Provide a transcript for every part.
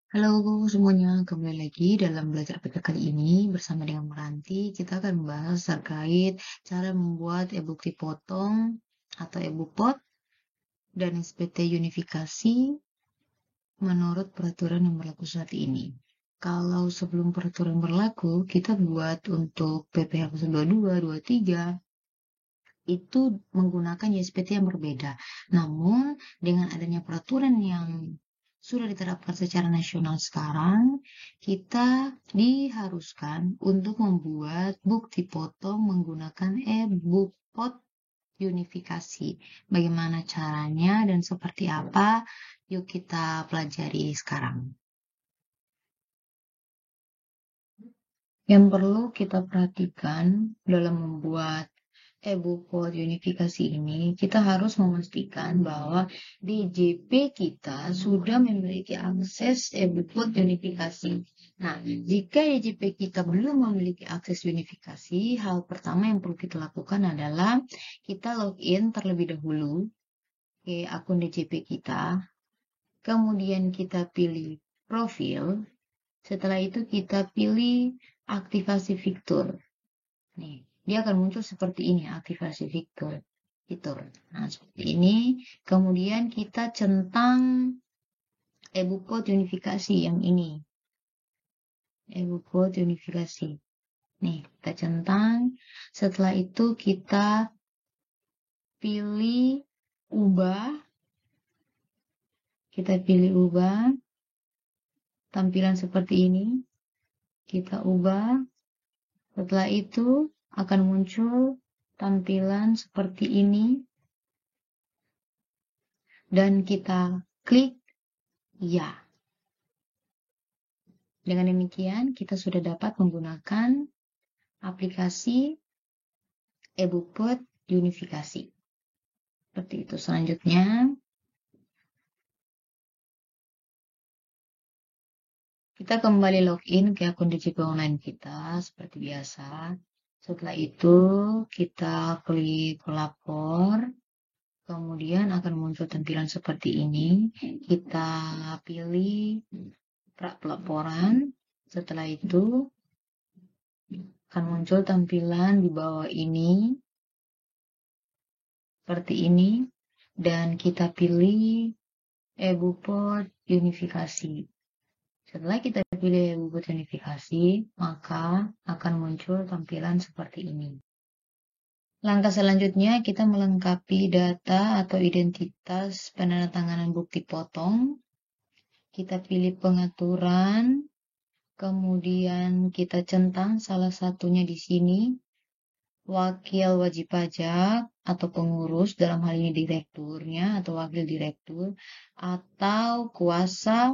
Halo semuanya, kembali lagi dalam belajar PK kali ini bersama dengan Meranti. Kita akan membahas terkait cara membuat e-bukti potong atau e-book pot dan SPT unifikasi menurut peraturan yang berlaku saat ini. Kalau sebelum peraturan berlaku, kita buat untuk PPh 22, 23 itu menggunakan SPT yang berbeda. Namun, dengan adanya peraturan yang sudah diterapkan secara nasional sekarang, kita diharuskan untuk membuat bukti potong menggunakan e-book pot unifikasi. Bagaimana caranya dan seperti apa? Yuk kita pelajari sekarang. Yang perlu kita perhatikan dalam membuat e-book pot unifikasi ini, kita harus memastikan bahwa DJP kita sudah memiliki akses e-book pot unifikasi. Nah, jika DJP kita belum memiliki akses unifikasi, hal pertama yang perlu kita lakukan adalah kita login terlebih dahulu ke akun DJP kita, kemudian kita pilih profil, setelah itu kita pilih aktivasi fitur. Nih, dia akan muncul seperti ini, aktivasi fitur. Nah, seperti ini. Kemudian kita centang e-book pot unifikasi yang ini. E-book pot unifikasi. Nih, kita centang. Setelah itu kita pilih ubah. Kita pilih ubah. Tampilan seperti ini. Kita ubah. Setelah itu akan muncul tampilan seperti ini. Dan kita klik ya. Dengan demikian, kita sudah dapat menggunakan aplikasi e-book pot unifikasi. Seperti itu. Selanjutnya, kita kembali login ke akun DJP online kita seperti biasa. Setelah itu, kita klik pelapor. Kemudian akan muncul tampilan seperti ini. Kita pilih pelaporan. Setelah itu, akan muncul tampilan di bawah ini. Seperti ini. Dan kita pilih e-book pot unifikasi. Setelah kita pilih e-book pot unifikasi, maka akan muncul tampilan seperti ini. Langkah selanjutnya, kita melengkapi data atau identitas penandatanganan bukti potong. Kita pilih pengaturan, kemudian kita centang salah satunya di sini, wakil wajib pajak atau pengurus, dalam hal ini direkturnya atau wakil direktur, atau kuasa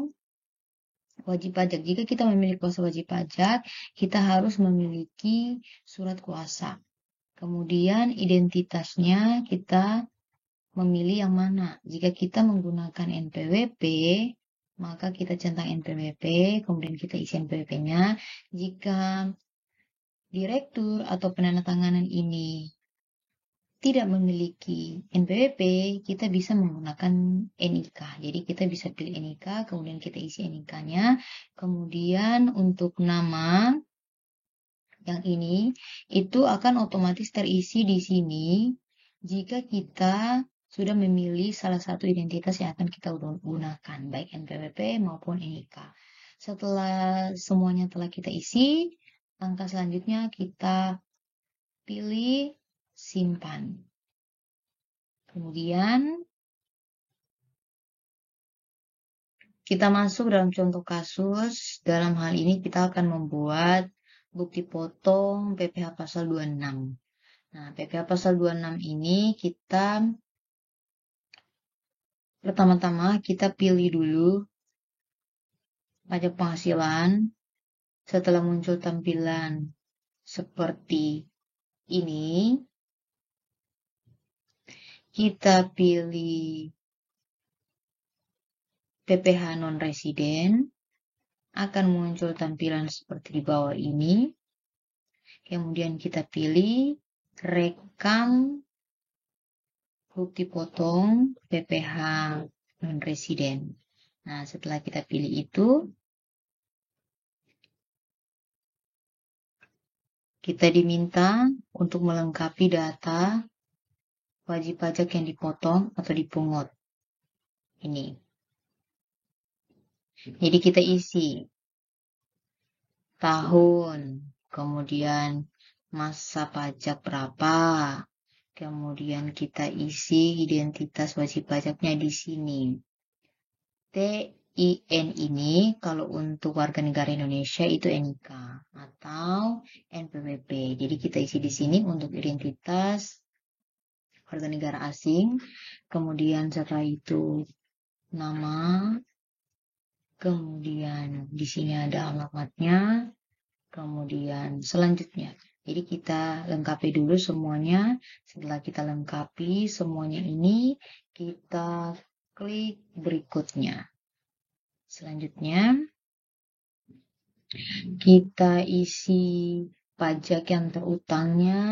wajib pajak. Jika kita memiliki kuasa wajib pajak, kita harus memiliki surat kuasa. Kemudian identitasnya kita memilih yang mana. Jika kita menggunakan NPWP, maka kita centang NPWP, kemudian kita isi NPWP-nya. Jika direktur atau penandatanganan ini tidak memiliki NPWP, kita bisa menggunakan NIK. Jadi kita bisa pilih NIK, kemudian kita isi NIK-nya. Kemudian untuk nama yang ini, itu akan otomatis terisi di sini jika kita sudah memilih salah satu identitas yang akan kita gunakan, baik NPWP maupun NIK. Setelah semuanya telah kita isi, langkah selanjutnya kita pilih simpan. Kemudian kita masuk dalam contoh kasus. Dalam hal ini kita akan membuat bukti potong PPh pasal 26. Nah, PPh pasal 26 ini kita pertama-tama kita pilih dulu pajak penghasilan. Setelah muncul tampilan seperti ini, kita pilih PPh non-residen. Akan muncul tampilan seperti di bawah ini. Kemudian kita pilih rekam bukti potong PPh non-residen. Nah, setelah kita pilih itu, Kita diminta untuk melengkapi data wajib pajak yang dipotong atau dipungut. Ini. Jadi kita isi tahun, kemudian masa pajak berapa, kemudian kita isi identitas wajib pajaknya di sini. TIN ini kalau untuk warga negara Indonesia itu NIK atau NPWP. Jadi kita isi di sini untuk identitas warga negara asing. Kemudian setelah itu nama, kemudian di sini ada alamatnya, kemudian selanjutnya. Jadi kita lengkapi dulu semuanya. Setelah kita lengkapi semuanya ini, kita klik berikutnya. Selanjutnya, kita isi pajak yang terutangnya,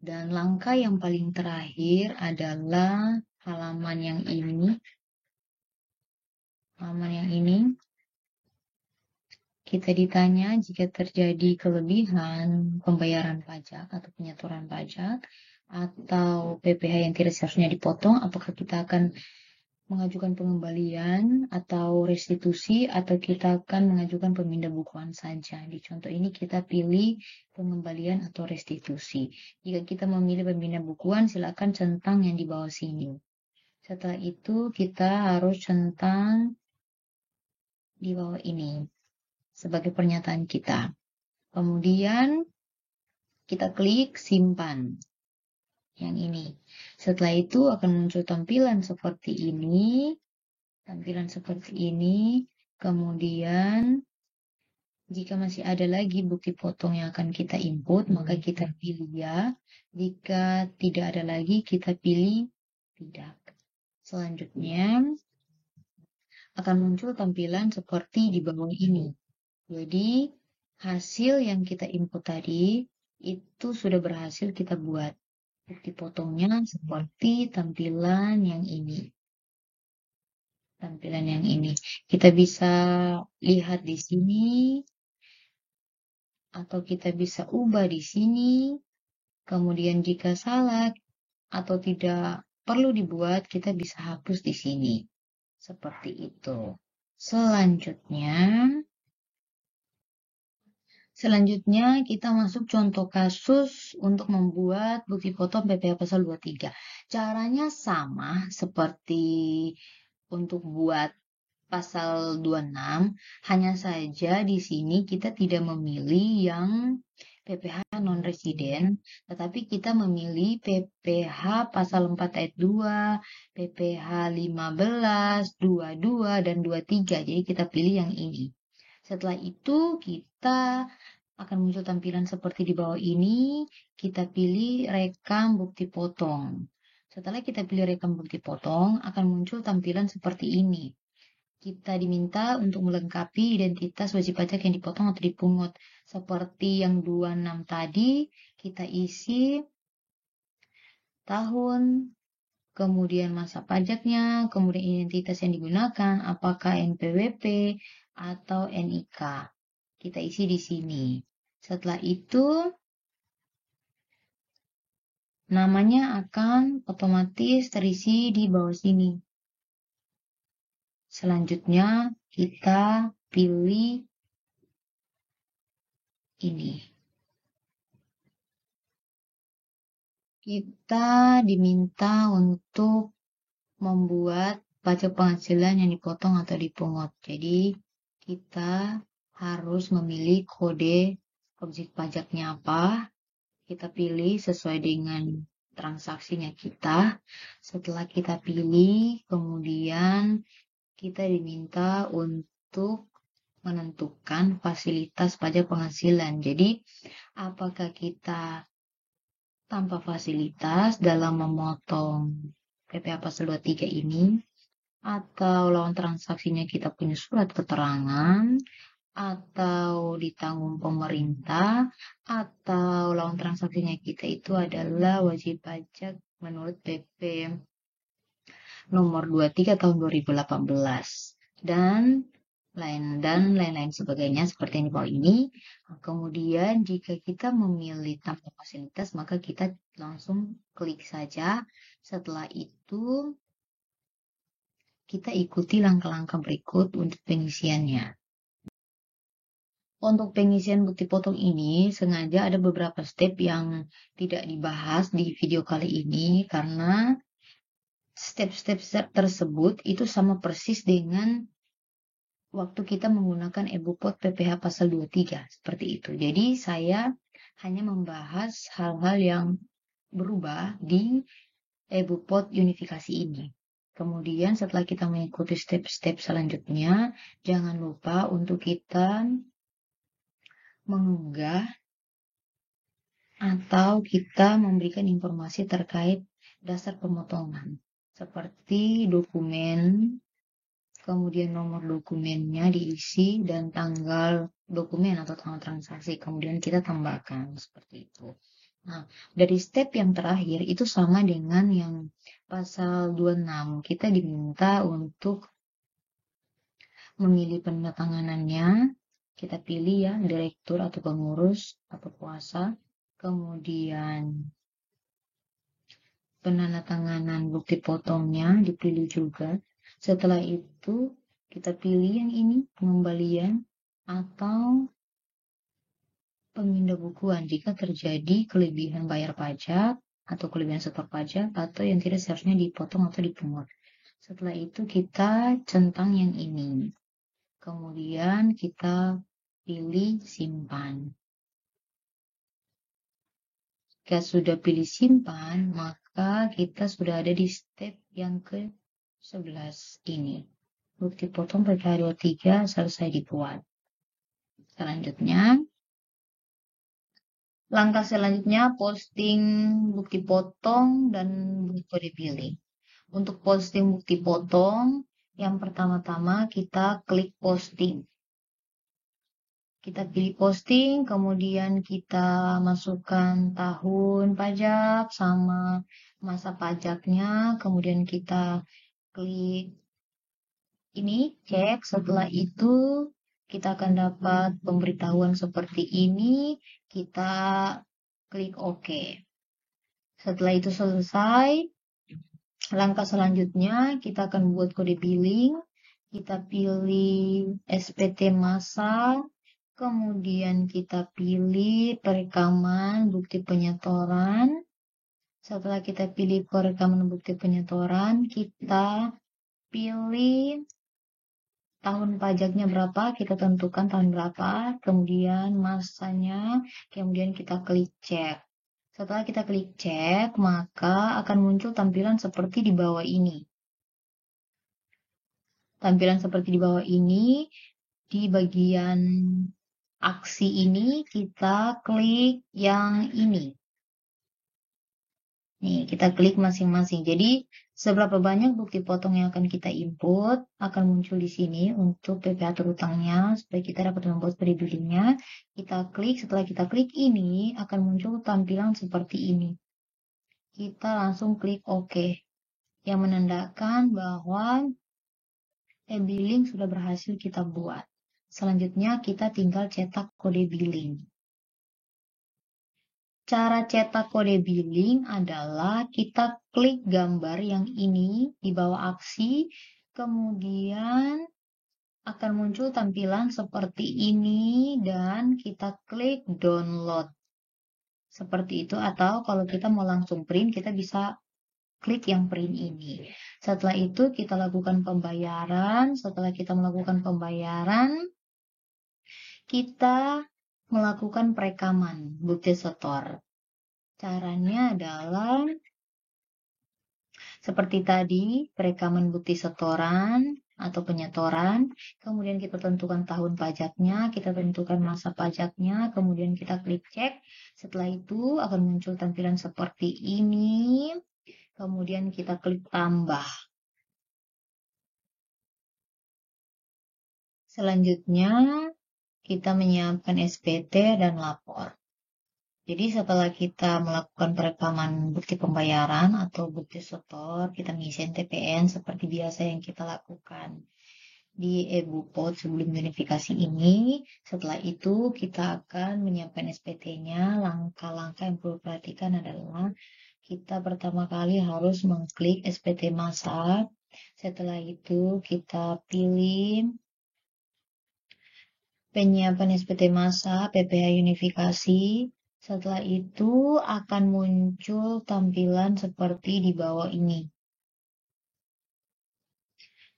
dan langkah yang paling terakhir adalah halaman yang ini. Halaman yang ini, kita ditanya jika terjadi kelebihan pembayaran pajak atau penyetoran pajak atau PPh yang tidak seharusnya dipotong, apakah kita akan mengajukan pengembalian atau restitusi, atau kita akan mengajukan pemindah bukuan saja. Di contoh ini kita pilih pengembalian atau restitusi. Jika kita memilih pemindah bukuan, silakan centang yang di bawah sini. Setelah itu kita harus centang di bawah ini sebagai pernyataan kita. Kemudian kita klik simpan yang ini. Setelah itu akan muncul tampilan seperti ini. Kemudian jika masih ada lagi bukti potong yang akan kita input, maka kita pilih ya. Jika tidak ada lagi, kita pilih tidak. Selanjutnya akan muncul tampilan seperti di bawah ini. Jadi hasil yang kita input tadi itu sudah berhasil kita buat. Bukti potongnya seperti tampilan yang ini. Kita bisa lihat di sini, atau kita bisa ubah di sini. Kemudian jika salah atau tidak perlu dibuat, kita bisa hapus di sini. Seperti itu. Selanjutnya kita masuk contoh kasus untuk membuat bukti potong PPh pasal 23. Caranya sama seperti untuk buat pasal 26, hanya saja di sini kita tidak memilih yang PPh non-residen, tetapi kita memilih PPh pasal 4 ayat 2, PPh 15, 22, dan 23. Jadi kita pilih yang ini. Setelah itu kita akan muncul tampilan seperti di bawah ini. Kita pilih rekam bukti potong. Setelah kita pilih rekam bukti potong, akan muncul tampilan seperti ini. Kita diminta untuk melengkapi identitas wajib pajak yang dipotong atau dipungut. Seperti yang 26 tadi, kita isi tahun, kemudian masa pajaknya, kemudian identitas yang digunakan, apakah NPWP atau NIK. Kita isi di sini. Setelah itu, namanya akan otomatis terisi di bawah sini. Selanjutnya, kita pilih ini. Kita diminta untuk membuat pajak penghasilan yang dipotong atau dipungut. Jadi, kita harus memilih kode objek pajaknya apa. Kita pilih sesuai dengan transaksinya kita. Setelah kita pilih, kemudian kita diminta untuk menentukan fasilitas pajak penghasilan. Jadi, apakah kita tanpa fasilitas dalam memotong PPh pasal 23 ini, atau lawan transaksinya kita punya surat keterangan, atau ditanggung pemerintah, atau lawan transaksinya kita itu adalah wajib pajak menurut PP nomor 23 tahun 2018. Dan dan lain-lain sebagainya seperti yang di bawah ini. Kemudian jika kita memilih tanpa fasilitas, maka kita langsung klik saja. Setelah itu kita ikuti langkah-langkah berikut untuk pengisiannya. Untuk pengisian bukti potong ini sengaja ada beberapa step yang tidak dibahas di video kali ini karena step-step tersebut itu sama persis dengan waktu kita menggunakan EBUPOD PPH pasal 23, seperti itu. Jadi saya hanya membahas hal-hal yang berubah di EBUPOD unifikasi ini. Kemudian setelah kita mengikuti step-step selanjutnya, jangan lupa untuk kita mengunggah atau kita memberikan informasi terkait dasar pemotongan, seperti dokumen, kemudian nomor dokumennya diisi, dan tanggal dokumen atau tanggal transaksi, kemudian kita tambahkan, seperti itu. Nah, dari step yang terakhir itu sama dengan yang pasal 26, kita diminta untuk memilih penandatanganannya, kita pilih ya, direktur atau pengurus atau kuasa, kemudian penandatanganan bukti potongnya dipilih juga. Setelah itu kita pilih yang ini, pengembalian atau pemindahan jika terjadi kelebihan bayar pajak atau kelebihan setor pajak atau yang tidak seharusnya dipotong atau dipungut. Setelah itu kita centang yang ini. Kemudian kita pilih simpan. Jika sudah pilih simpan, maka kita sudah ada di step yang ke-11 ini. Bukti potong PPH 23 selesai dibuat. Selanjutnya, langkah selanjutnya posting bukti potong dan bukti kode billing. Untuk posting bukti potong, yang pertama-tama kita klik posting. Kita pilih posting, kemudian kita masukkan tahun pajak sama masa pajaknya, kemudian kita klik ini, cek. Setelah itu kita akan dapat pemberitahuan seperti ini, kita klik OK. Setelah itu selesai, langkah selanjutnya kita akan buat kode billing, kita pilih SPT masa, kemudian kita pilih perekaman bukti penyetoran. Setelah kita pilih perekaman bukti penyetoran, kita pilih tahun pajaknya berapa, kita tentukan tahun berapa, kemudian masanya, kemudian kita klik cek. Setelah kita klik cek, maka akan muncul tampilan seperti di bawah ini. Tampilan seperti di bawah ini, di bagian aksi ini, kita klik yang ini. Nih, kita klik masing-masing. Jadi, seberapa banyak bukti potong yang akan kita input akan muncul di sini untuk PPH terutangnya supaya kita dapat membuat kode billingnya. Kita klik, setelah kita klik ini akan muncul tampilan seperti ini. Kita langsung klik OK, yang menandakan bahwa e-billing sudah berhasil kita buat. Selanjutnya kita tinggal cetak kode billing. Cara cetak kode billing adalah kita klik gambar yang ini di bawah aksi, kemudian akan muncul tampilan seperti ini dan kita klik download. Seperti itu, atau kalau kita mau langsung print, kita bisa klik yang print ini. Setelah itu kita lakukan pembayaran. Setelah kita melakukan pembayaran, kita melakukan perekaman bukti setor. Caranya adalah seperti tadi, perekaman bukti setoran atau penyetoran, kemudian kita tentukan tahun pajaknya, kita tentukan masa pajaknya, kemudian kita klik cek. Setelah itu akan muncul tampilan seperti ini, kemudian kita klik tambah. Selanjutnya, kita menyiapkan SPT dan lapor. Jadi setelah kita melakukan perekaman bukti pembayaran atau bukti setor, kita mengisi TPN seperti biasa yang kita lakukan. di eBupot sebelum unifikasi ini. Setelah itu kita akan menyiapkan SPT-nya. Langkah-langkah yang perlu perhatikan adalah kita pertama kali harus mengklik SPT masa. Setelah itu kita pilih penyiapan SPT masa PPH unifikasi. Setelah itu akan muncul tampilan seperti di bawah ini.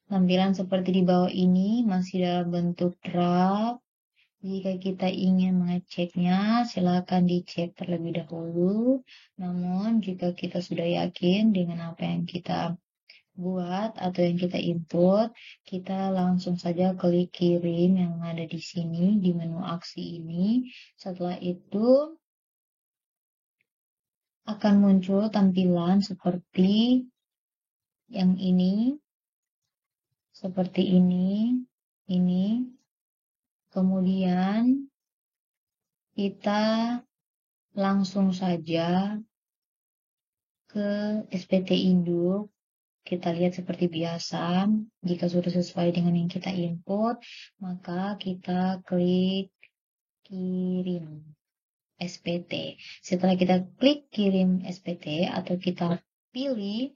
Tampilan seperti di bawah ini masih dalam bentuk draft. Jika kita ingin mengeceknya, silakan dicek terlebih dahulu. Namun, jika kita sudah yakin dengan apa yang kita buat atau yang kita input, kita langsung saja klik kirim yang ada di sini di menu aksi ini. Setelah itu akan muncul tampilan seperti yang ini, seperti ini. Kemudian kita langsung saja ke SPT induk. Kita lihat seperti biasa. Jika sudah sesuai dengan yang kita input, maka kita klik kirim SPT. Setelah kita klik kirim SPT atau kita pilih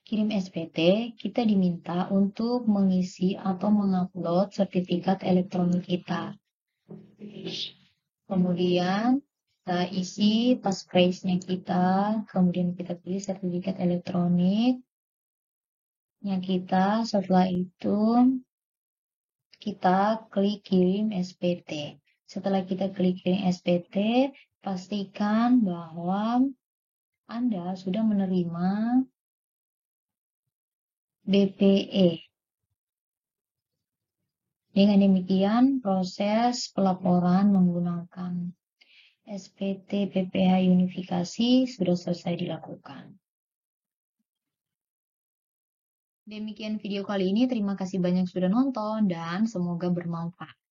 kirim SPT, kita diminta untuk mengisi atau mengupload sertifikat elektronik kita. Kemudian kita isi passphrase-nya kita, kemudian kita pilih sertifikat elektroniknya kita. Setelah itu kita klik kirim SPT. Setelah kita klik kirim SPT, pastikan bahwa Anda sudah menerima BPE. Dengan demikian, proses pelaporan menggunakan SPT PPH unifikasi sudah selesai dilakukan. Demikian video kali ini, terima kasih banyak sudah nonton dan semoga bermanfaat.